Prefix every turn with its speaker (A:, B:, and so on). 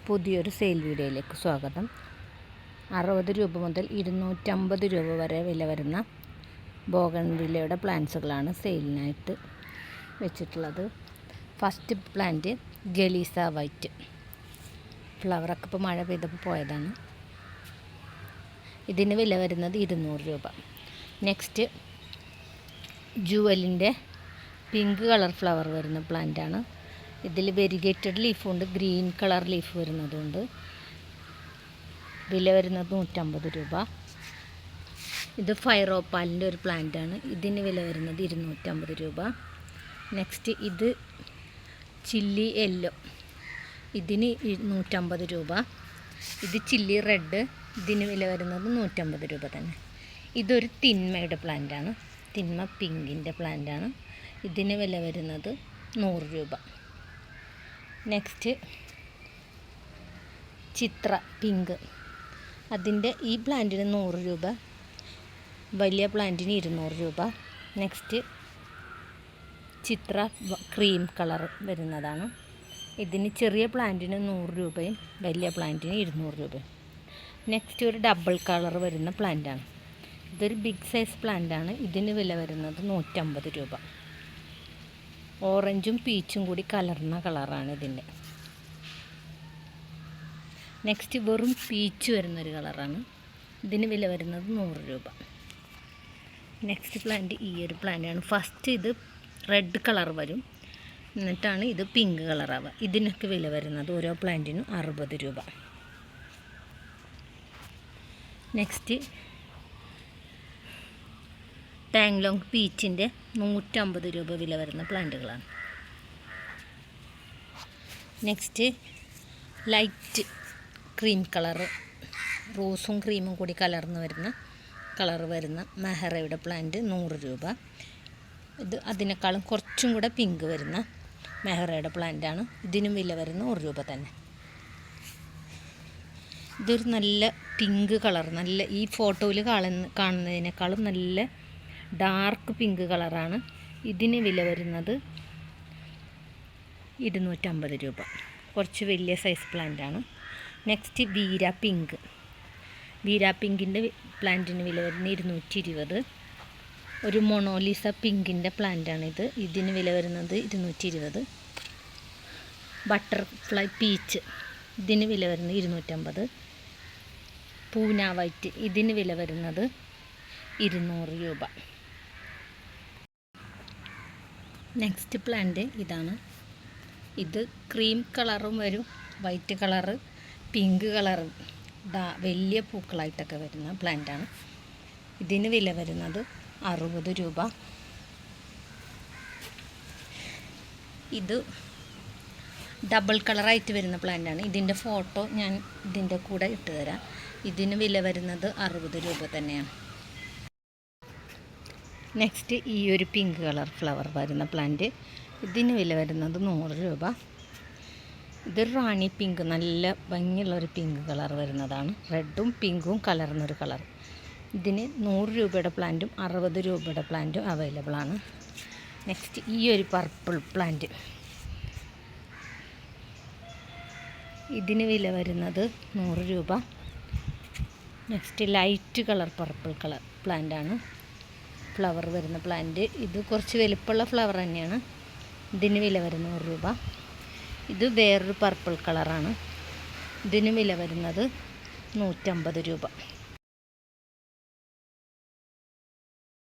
A: പുതിയൊരു സെയിൽ വീഡിയോയിലേക്ക് സ്വാഗതം. 60 രൂപ മുതൽ 250 രൂപ വരെ വില വരുന്ന ബോഗൺവില്ലയുടെ പ്ലാന്റ്സുകളാണ് സെയിലിനായിട്ട് വെച്ചിട്ടുള്ളത്. ഫസ്റ്റ് പ്ലാന്റ് ഗലീസ വൈറ്റ്, ഫ്ലവറൊക്കെ ഇപ്പോൾ മഴ പെയ്തപ്പോൾ പോയതാണ്. ഇതിന് വില വരുന്നത് 200 രൂപ. നെക്സ്റ്റ് ജുവലിൻ്റെ പിങ്ക് കളർ ഫ്ലവർ വരുന്ന പ്ലാന്റാണ്. ഇതിൽ വെരിഗേറ്റഡ് ലീഫുണ്ട്, ഗ്രീൻ കളർ ലീഫ് വരുന്നതുണ്ട്. വില വരുന്നത് 150 രൂപ. ഇത് ഫൈറോപ്പാലിൻ്റെ ഒരു പ്ലാന്റാണ്. ഇതിന് വില വരുന്നത് 250 രൂപ. നെക്സ്റ്റ് ഇത് ചില്ലി യെല്ലോ, ഇതിന് 150 രൂപ. ഇത് ചില്ലി റെഡ്, ഇതിന് വില വരുന്നത് 150 രൂപ തന്നെ. ഇതൊരു തിന്മയുടെ പ്ലാന്റാണ്, തിന്മ പിങ്കിൻ്റെ പ്ലാന്റാണ്. ഇതിന് വില വരുന്നത് 100 രൂപ. നെക്സ്റ്റ് ചിത്ര പിങ്ക്, അതിൻ്റെ ഈ പ്ലാന്റിന് 100 രൂപ, വലിയ പ്ലാന്റിന് 200 രൂപ. നെക്സ്റ്റ് ചിത്ര ക്രീം കളർ വരുന്നതാണ്. ഇതിന് ചെറിയ പ്ലാന്റിന് 100 രൂപയും വലിയ പ്ലാന്റിന് 200 രൂപയും. നെക്സ്റ്റ് ഒരു ഡബിൾ കളർ വരുന്ന പ്ലാന്റാണ്. ഇതൊരു ബിഗ് സൈസ് പ്ലാന്റാണ്. ഇതിന് വില വരുന്നത് 150 രൂപ. ഓറഞ്ചും പീച്ചും കൂടി കലർന്ന കളറാണ് ഇതിൻ്റെ. നെക്സ്റ്റ് വെറും പീച്ച് വരുന്നൊരു കളറാണ്. ഇതിന് വില വരുന്നത് 100 രൂപ. നെക്സ്റ്റ് പ്ലാന്റ് ഈ ഒരു പ്ലാന്റാണ്. ഫസ്റ്റ് ഇത് റെഡ് കളർ വരും, എന്നിട്ടാണ് ഇത് പിങ്ക് കളറാവുക. ഇതിനൊക്കെ വില വരുന്നത് ഓരോ പ്ലാന്റിനും 60 രൂപ. നെക്സ്റ്റ് ടാങ്ലോങ് പീച്ചിൻ്റെ 150 രൂപ വില വരുന്ന പ്ലാന്റുകളാണ്. നെക്സ്റ്റ് ലൈറ്റ് ക്രീം കളറ്, റോസും ക്രീമും കൂടി കളർ വരുന്ന മെഹറയുടെ പ്ലാന്റ് 100 രൂപ. ഇത് അതിനേക്കാളും കുറച്ചും കൂടെ പിങ്ക് വരുന്ന മെഹറയുടെ പ്ലാന്റാണ്. ഇതിനും വില വരുന്ന 100 രൂപ തന്നെ. ഇതൊരു നല്ല പിങ്ക് കളർ, നല്ല ഈ ഫോട്ടോയിൽ കാണുന്നതിനേക്കാളും നല്ല ഡാർക്ക് പിങ്ക് കളറാണ്. ഇതിന് വില വരുന്നത് 250 രൂപ. കുറച്ച് വലിയ സൈസ് പ്ലാന്റാണ്. നെക്സ്റ്റ് വീര പിങ്കിൻ്റെ പ്ലാന്റിന് വില വരുന്നത് 220. ഒരു മൊണോലിസ പിങ്കിൻ്റെ പ്ലാന്റാണിത്. ഇതിന് വില വരുന്നത് 220. ബട്ടർഫ്ലൈ പീച്ച്, ഇതിന് വില വരുന്നത് 250. പൂന വൈറ്റ്, ഇതിന് വില വരുന്നത് 200 രൂപ. നെക്സ്റ്റ് പ്ലാന്റ് ഇതാണ്. ഇത് ക്രീം കളറും വരും, വൈറ്റ് കളറ്, പിങ്ക് കളറ്, വലിയ പൂക്കളായിട്ടൊക്കെ വരുന്ന പ്ലാന്റാണ്. ഇതിന് വില വരുന്നത് 60 രൂപ. ഇത് ഡബിൾ കളറായിട്ട് വരുന്ന പ്ലാന്റാണ്. ഇതിൻ്റെ ഫോട്ടോ ഞാൻ ഇതിൻ്റെ കൂടെ ഇട്ട് തരാം. ഇതിന് വില വരുന്നത് 60 രൂപ തന്നെയാണ്. നെക്സ്റ്റ് ഈ ഒരു പിങ്ക് കളർ ഫ്ലവർ വരുന്ന പ്ലാന്റ്, ഇതിന് വില വരുന്നത് 100 രൂപ. ഇതൊരു റാണി പിങ്ക്, നല്ല ഭംഗിയുള്ളൊരു പിങ്ക് കളർ വരുന്നതാണ്. റെഡും പിങ്കും കലർന്നൊരു കളർ. ഇതിന് 100 രൂപയുടെ പ്ലാന്റും 60 രൂപയുടെ പ്ലാന്റും അവൈലബിൾ ആണ്. നെക്സ്റ്റ് ഈ ഒരു പർപ്പിൾ പ്ലാന്റ്, ഇതിന് വില വരുന്നത് 100 രൂപ. Next light colour purple colour പ്ലാന്റാണ്, ഫ്ലവർ വരുന്ന പ്ലാന്റ്. ഇത് കുറച്ച് വലുപ്പമുള്ള ഫ്ലവർ തന്നെയാണ്. ഇതിന് വില വരുന്നത് 100 രൂപ. ഇത് വേറൊരു പർപ്പിൾ കളറാണ്. ഇതിന് വില വരുന്നത് 150 രൂപ.